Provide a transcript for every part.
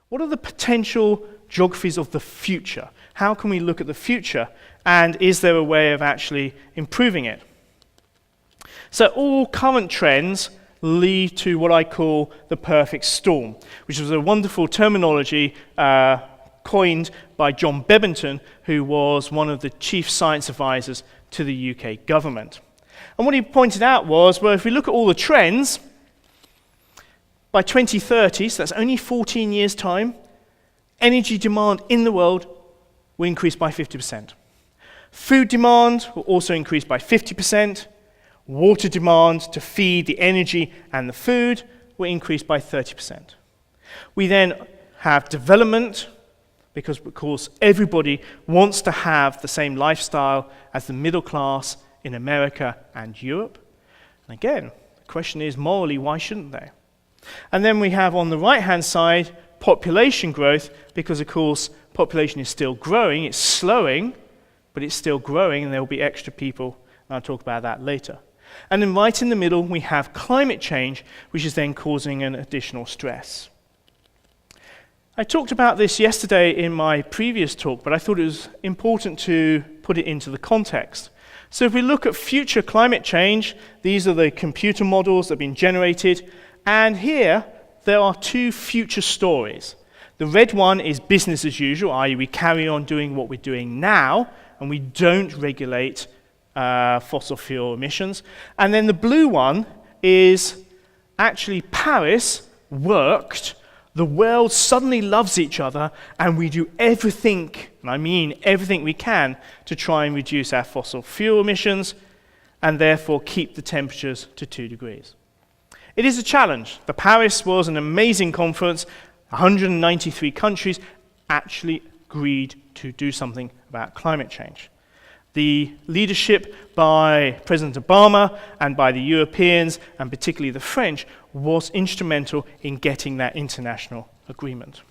What are the potential geographies of the future? How can we look at the future? And is there a way of actually improving it? So all current trends lead to what I call the perfect storm, which was a wonderful terminology coined by John Bebbington, who was one of the chief science advisors to the UK government. And what he pointed out was, well, if we look at all the trends, by 2030, so that's only 14 years' time, energy demand in the world will increase by 50%. Food demand will also increase by 50%. Water demand to feed the energy and the food will increase by 30%. We then have development, because of course everybody wants to have the same lifestyle as the middle class in America and Europe. And again, the question is, morally, why shouldn't they? And then we have on the right-hand side population growth, because of course population is still growing, it's slowing, but it's still growing, and there will be extra people, and I'll talk about that later. And then right in the middle we have climate change, which is then causing an additional stress. I talked about this yesterday in my previous talk, but I thought it was important to put it into the context. So if we look at future climate change, these are the computer models that have been generated, and here there are two future stories. The red one is business as usual, i.e. we carry on doing what we're doing now, and we don't regulate fossil fuel emissions. And then the blue one is actually Paris worked, the world suddenly loves each other, and we do everything, and I mean everything we can, to try and reduce our fossil fuel emissions, and therefore keep the temperatures to 2 degrees. It is a challenge. The Paris was an amazing conference. 193 countries actually agreed to do something about climate change. The leadership by President Obama and by the Europeans, and particularly the French, was instrumental in getting that international agreement.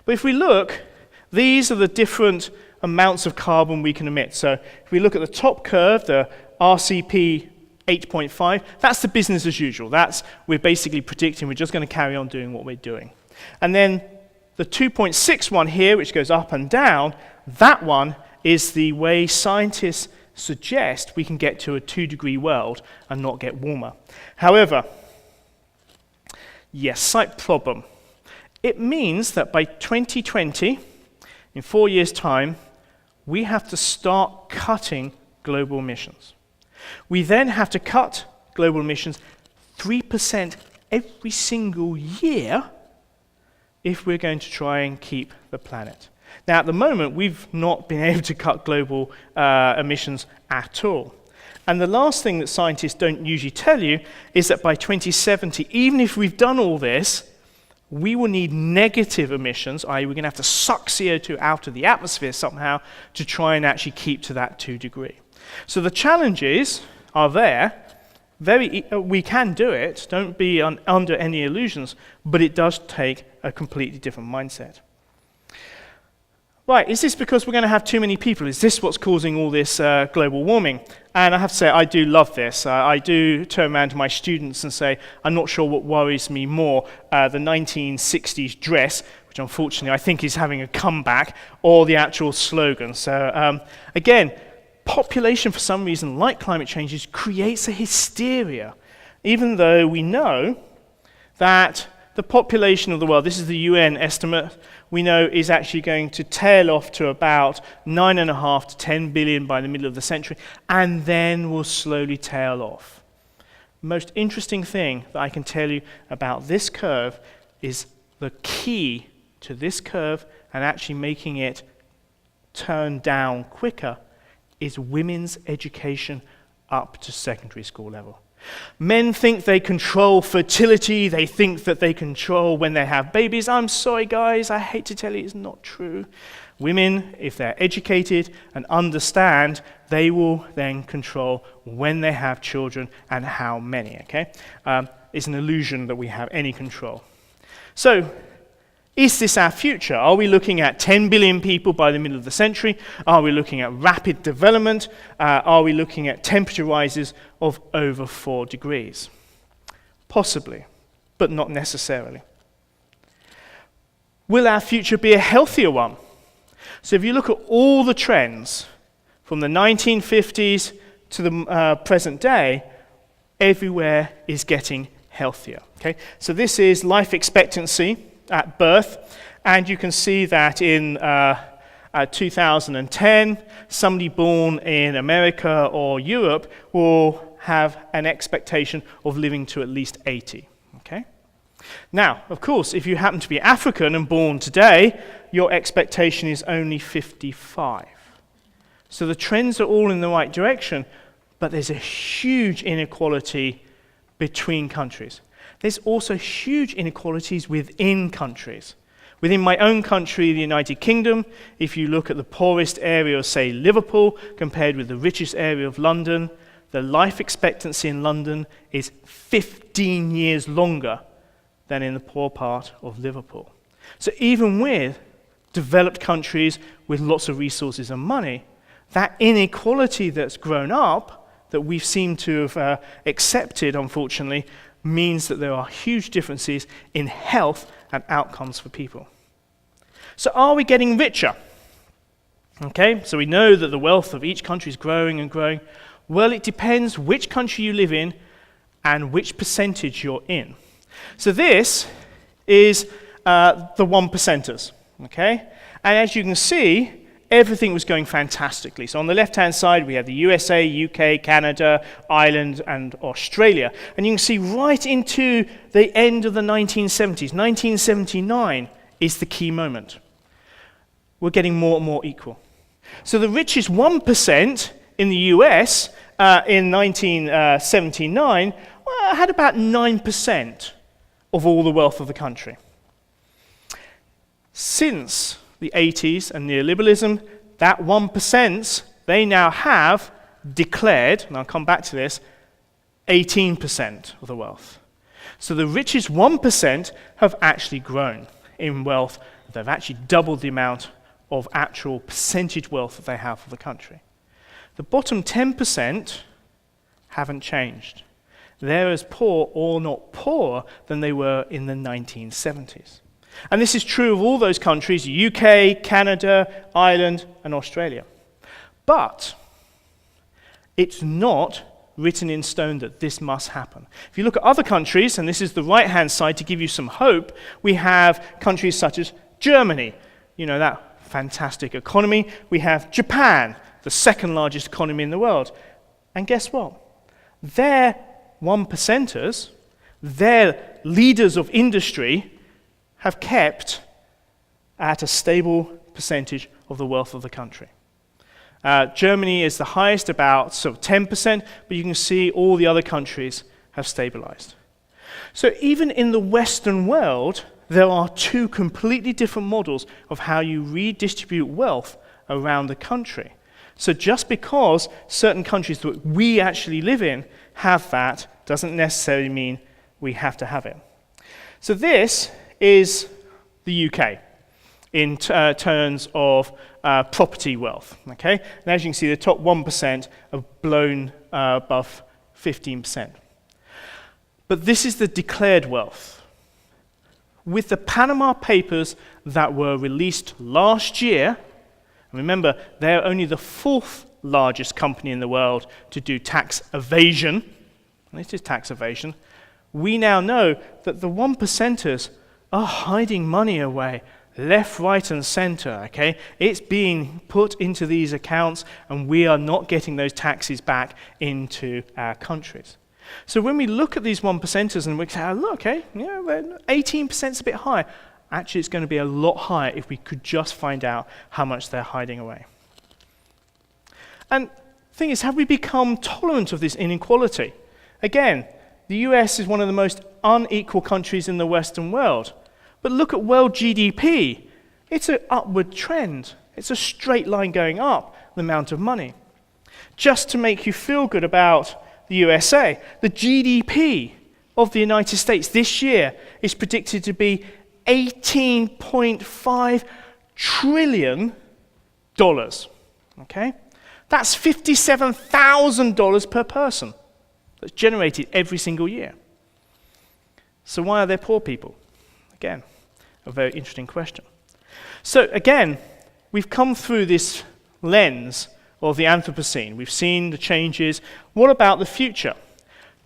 But if we look, these are the different amounts of carbon we can emit. So if we look at the top curve, the RCP 8.5, that's the business as usual. We're basically predicting we're just going to carry on doing what we're doing. And then the 2.6 one here, which goes up and down, that one is the way scientists suggest we can get to a 2-degree world and not get warmer. However, yes, slight problem. It means that by 2020, in 4 years' time, we have to start cutting global emissions. We then have to cut global emissions 3% every single year if we're going to try and keep the planet. Now, at the moment, we've not been able to cut global emissions at all. And the last thing that scientists don't usually tell you is that by 2070, even if we've done all this, we will need negative emissions, i.e. we're going to have to suck CO2 out of the atmosphere somehow to try and actually keep to that 2 degree. So the challenges are there. We can do it, don't be under any illusions, but it does take a completely different mindset. Right, is this because we're going to have too many people? Is this what's causing all this global warming? And I have to say, I do love this. I do turn around to my students and say, I'm not sure what worries me more, the 1960s dress, which unfortunately I think is having a comeback, or the actual slogan. So again, population for some reason, like climate change, creates a hysteria, even though we know that the population of the world, this is the UN estimate, we know is actually going to tail off to about 9.5 to 10 billion by the middle of the century, and then will slowly tail off. Most interesting thing that I can tell you about this curve is the key to this curve and actually making it turn down quicker is women's education up to secondary school level. Men think they control fertility, they think that they control when they have babies. I'm sorry guys, I hate to tell you it's not true. Women, if they're educated and understand, they will then control when they have children and how many, okay? It's an illusion that we have any control. So, is this our future? Are we looking at 10 billion people by the middle of the century? Are we looking at rapid development? Are we looking at temperature rises of over 4 degrees? Possibly, but not necessarily. Will our future be a healthier one? So if you look at all the trends from the 1950s to the present day, everywhere is getting healthier. Okay? So this is life expectancy at birth, and you can see that in 2010, somebody born in America or Europe will have an expectation of living to at least 80. Okay? Now, of course, if you happen to be African and born today, your expectation is only 55. So the trends are all in the right direction, but there's a huge inequality between countries. There's also huge inequalities within countries. Within my own country, the United Kingdom, if you look at the poorest area of, say, Liverpool, compared with the richest area of London, the life expectancy in London is 15 years longer than in the poor part of Liverpool. So even with developed countries with lots of resources and money, that inequality that's grown up, that we've seemed to have accepted, unfortunately, means that there are huge differences in health and outcomes for people. So are we getting richer? Okay, so we know that the wealth of each country is growing and growing. Well, it depends which country you live in and which percentage you're in. So this is the 1%ers, okay? And as you can see, everything was going fantastically. So on the left-hand side, we have the USA, UK, Canada, Ireland, and Australia. And you can see right into the end of the 1970s, 1979 is the key moment. We're getting more and more equal. So the richest 1% in the US in 1979 had about 9% of all the wealth of the country. Since the 80s and neoliberalism, that 1%, they now have declared, and I'll come back to this, 18% of the wealth. So the richest 1% have actually grown in wealth. They've actually doubled the amount of actual percentage wealth that they have for the country. The bottom 10% haven't changed. They're as poor or not poorer than they were in the 1970s. And this is true of all those countries, UK, Canada, Ireland, and Australia. But it's not written in stone that this must happen. If you look at other countries, and this is the right-hand side to give you some hope, we have countries such as Germany, that fantastic economy. We have Japan, the second largest economy in the world. And guess what? Their 1%ers, their leaders of industry, have kept at a stable percentage of the wealth of the country. Germany is the highest, about 10%, but you can see all the other countries have stabilized. So even in the Western world, there are two completely different models of how you redistribute wealth around the country. So just because certain countries that we actually live in have that, doesn't necessarily mean we have to have it. So this is the UK in terms of property wealth. Okay, and as you can see, the top 1% have blown above 15%. But this is the declared wealth. With the Panama Papers that were released last year, and remember, they're only the fourth largest company in the world to do tax evasion. And this is tax evasion. We now know that the 1%ers are hiding money away, left, right, and center, okay? It's being put into these accounts, and we are not getting those taxes back into our countries. So when we look at these 1%ers and we say, oh, look, 18% is a bit high. Actually, it's going to be a lot higher if we could just find out how much they're hiding away. And the thing is, have we become tolerant of this inequality? Again, the US is one of the most unequal countries in the Western world. But look at world GDP. It's an upward trend. It's a straight line going up, the amount of money. Just to make you feel good about the USA, the GDP of the United States this year is predicted to be $18.5 trillion. Okay? That's $57,000 per person. That's generated every single year. So why are there poor people? Again, A very interesting question. So again, we've come through this lens of the Anthropocene. We've seen the changes. What about the future?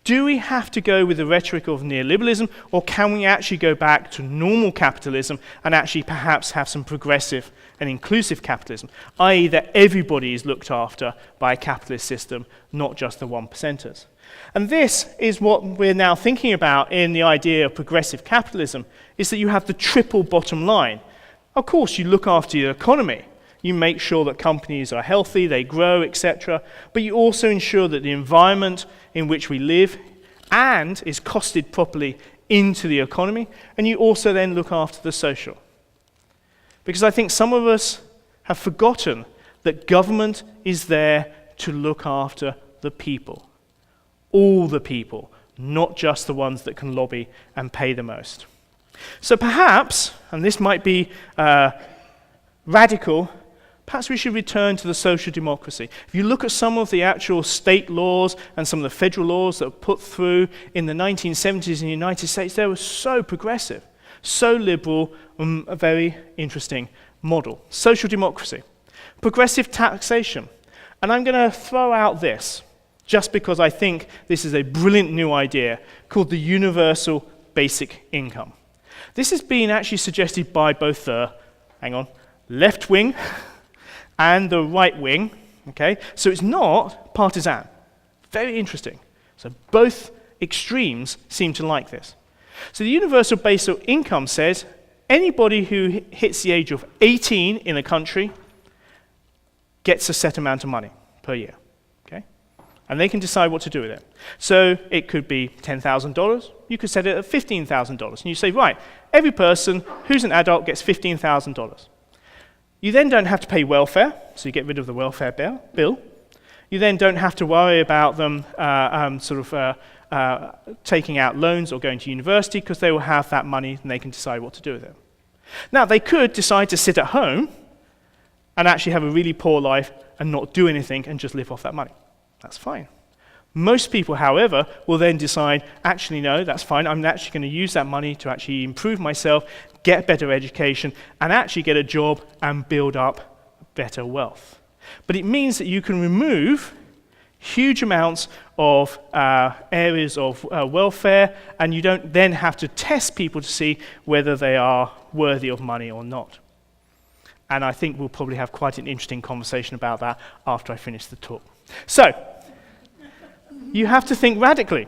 Do we have to go with the rhetoric of neoliberalism, or can we actually go back to normal capitalism and actually perhaps have some progressive and inclusive capitalism, i.e. that everybody is looked after by a capitalist system, not just the 1%ers? And this is what we're now thinking about in the idea of progressive capitalism, is that you have the triple bottom line. Of course, you look after your economy. You make sure that companies are healthy, they grow, etc. But you also ensure that the environment in which we live and is costed properly into the economy, and you also then look after the social. Because I think some of us have forgotten that government is there to look after the people. All the people, not just the ones that can lobby and pay the most. So perhaps, and this might be radical, perhaps we should return to the social democracy. If you look at some of the actual state laws and some of the federal laws that were put through in the 1970s in the United States, they were so progressive, so liberal, a very interesting model. Social democracy. Progressive taxation. And I'm going to throw out this, just because I think this is a brilliant new idea, called the universal basic income. This has been actually suggested by both the, left wing and the right wing, okay? So it's not partisan. Very interesting. So both extremes seem to like this. So the universal basic income says anybody who hits the age of 18 in a country gets a set amount of money per year, okay? And they can decide what to do with it. So it could be $10,000. You could set it at $15,000. And you say, right, every person who's an adult gets $15,000. You then don't have to pay welfare, so you get rid of the welfare bill. You then don't have to worry about them taking out loans or going to university, because they will have that money and they can decide what to do with it. Now, they could decide to sit at home and actually have a really poor life and not do anything and just live off that money. That's fine. Most people, however, will then decide, actually, no, that's fine. I'm actually going to use that money to actually improve myself, get better education, and actually get a job and build up better wealth. But it means that you can remove huge amounts of areas of welfare, and you don't then have to test people to see whether they are worthy of money or not. And I think we'll probably have quite an interesting conversation about that after I finish the talk. So, you have to think radically.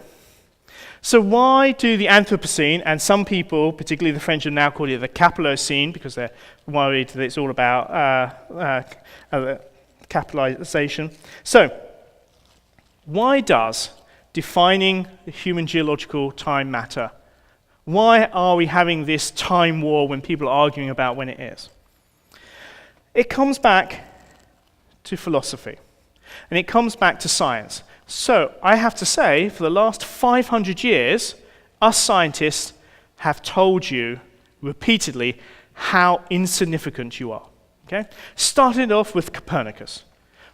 So why do the Anthropocene, and some people, particularly the French, have now called it the Capitolocene, because they're worried that it's all about capitalization. So, why does defining the human geological time matter? Why are we having this time war when people are arguing about when it is? It comes back to philosophy, and it comes back to science. So I have to say, for the last 500 years, us scientists have told you repeatedly how insignificant you are. Okay? Started off with Copernicus.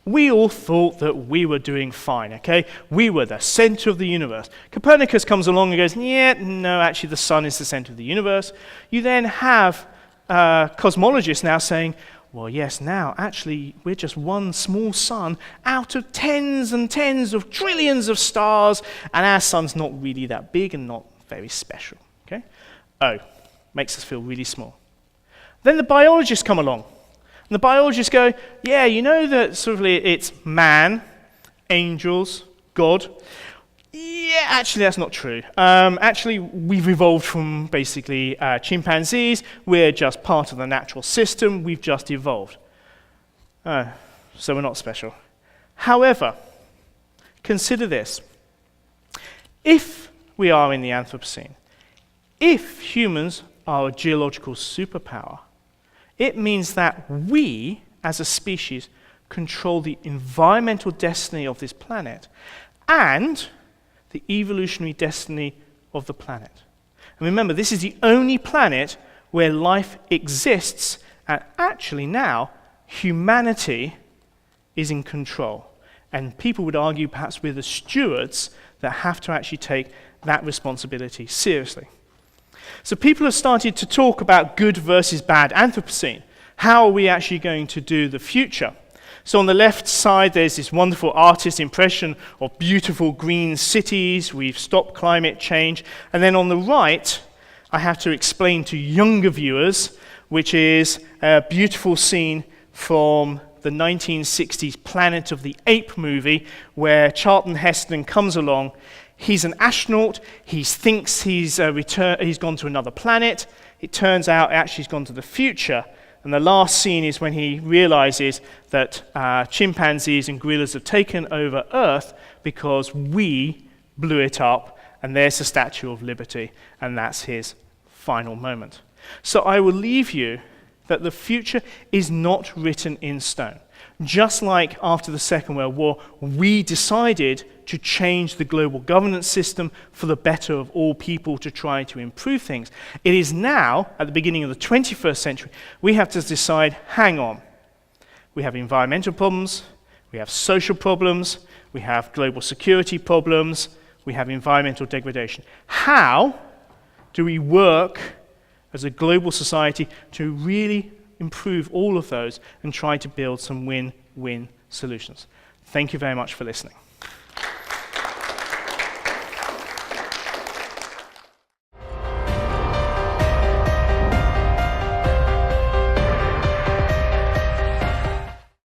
We all thought that we were doing fine, okay? We were the center of the universe. Copernicus comes along and goes, yeah, no, actually the sun is the center of the universe. You then have cosmologists now saying, well, yes, now, actually, we're just one small sun out of tens and tens of trillions of stars, and our sun's not really that big and not very special, okay? Oh, makes us feel really small. Then the biologists come along, and the biologists go, yeah, you know that sort of it's man, angels, God. Yeah, actually, that's not true. Actually, we've evolved from basically chimpanzees. We're just part of the natural system. We've just evolved. So we're not special. However, consider this. If we are in the Anthropocene, if humans are a geological superpower, it means that we, as a species, control the environmental destiny of this planet and the evolutionary destiny of the planet. And remember, this is the only planet where life exists, and actually now, humanity is in control. And people would argue perhaps we're the stewards that have to actually take that responsibility seriously. So people have started to talk about good versus bad Anthropocene. How are we actually going to do the future? So on the left side, there's this wonderful artist impression of beautiful green cities. We've stopped climate change. And then on the right, I have to explain to younger viewers, which is a beautiful scene from the 1960s Planet of the Apes movie, where Charlton Heston comes along. He's an astronaut. He thinks he's gone to another planet. It turns out actually he's gone to the future. And the last scene is when he realizes that chimpanzees and gorillas have taken over Earth because we blew it up, and there's the Statue of Liberty, and that's his final moment. So I will leave you that the future is not written in stone. Just like after the Second World War, we decided to change the global governance system for the better of all people to try to improve things. It is now, at the beginning of the 21st century, we have to decide, hang on, we have environmental problems, we have social problems, we have global security problems, we have environmental degradation. How do we work as a global society to really improve all of those and try to build some win-win solutions? Thank you very much for listening.